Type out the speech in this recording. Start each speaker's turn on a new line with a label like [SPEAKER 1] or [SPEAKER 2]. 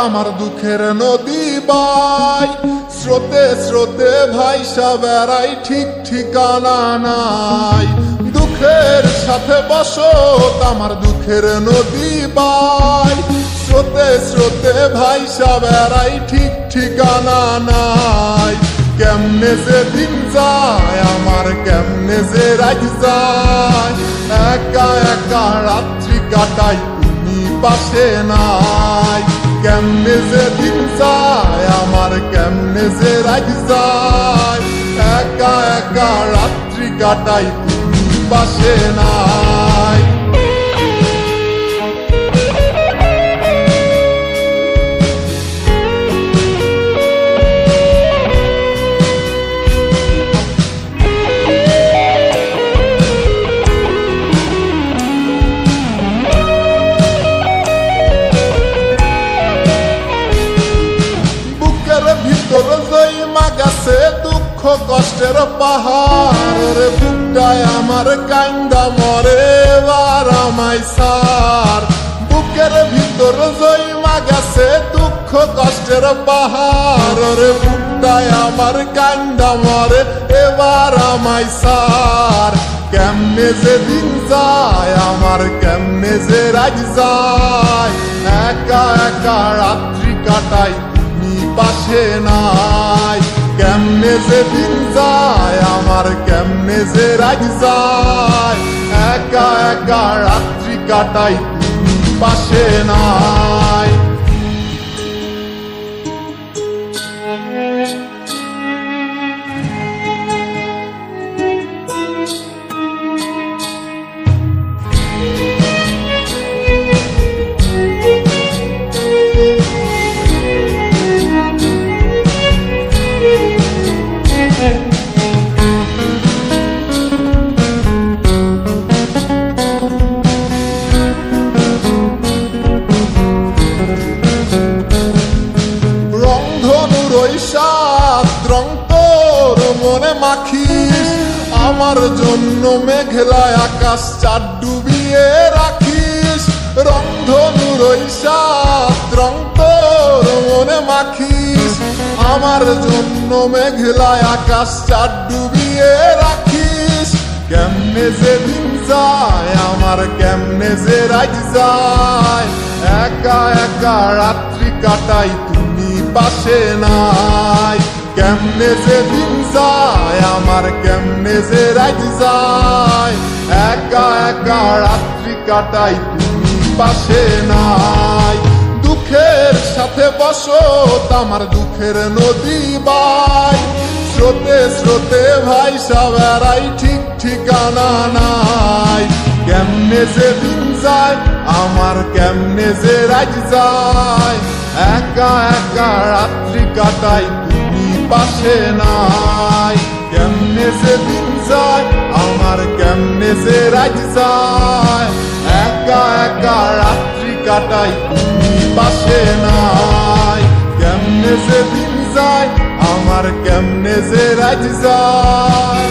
[SPEAKER 1] আমার দুঃখের নদী বাই, স্রোতে স্রোতে ভাইসা বেড়াই, ঠিক ঠিকানা নাই। দুঃখের সাথে বসত আমার দুঃখের নদী বাই, স্রোতে স্রোতে ভাইসা বেড়াই, ঠিক ঠিকানা নাই। কেমনে যে দিন যায় আমার, কেমনে যে রাত যায়, একা একা রাত্রি কাটাই, তুমি পাশে নাই। কেমনে যে দিন যায় আমার, কেমনে যে রাত যায়, একা একা রাত্রি কাটাই, তুমি পাশে নাই। ভিতর জইমা গেছে দুঃখ কষ্টের পাহাড়, রে বুকটায় আমার কান্দা মরে এবার আমায় সার। বুকের ভিতর জইমা গেছে দুঃখ কষ্টের পাহাড়, রে বুকটায় আমার কান্দা মরে এবার আমায় সার। কেমনে যে দিন যায় আমার, কেমনে যে রাত যায়, একা একা রাত্রি কাটাই, পাশে নাই। কেমনে যে দিন যায় আমার, কেমনে যে রাত যায়, একা একা রাত্রি কাটাই, তুমি পাশে নাই। রং তোর মনে মাখিস, আমার জন্য মেঘলায় আকাশ চাঁদ ডুবিয়ে রাখিস। রংধনুর ওই সাত রং তোর মনে মাখিস, আমার জন্য মেঘলায় আকাশ চাঁদ ডুবিয়ে রাখিস। কেমনে যে দিন যায় আমার, কেমনে যে রাত যায়, একা একা রাত্রি কাটাই, তুমি পাশে নাই। কেমনে যে দিন যায় আমার, কেমনে যে রাত যায়, একা একা রাত্রি কাটাই, তুমি পাশে নাই। দুঃখের সাথে বসত আমার দুঃখের নদী বাই, স্রোতে স্রোতে ভাইসা বেড়াই, ঠিক ঠিকানা নাই। কেমনে যে দিন যায় আমার, কেমনে যে রাত যায়, একা একা রাত্রি কাটাই, তুমি পাশে নাই। কেমনে যে দিন যায় আমার, কেমনে যে রাত যায়, একা একা রাত্রি কাটাই, তুমি পাশে নাই। কেমনে যে দিন যায় আমার, কেমনে যে রাত যায়।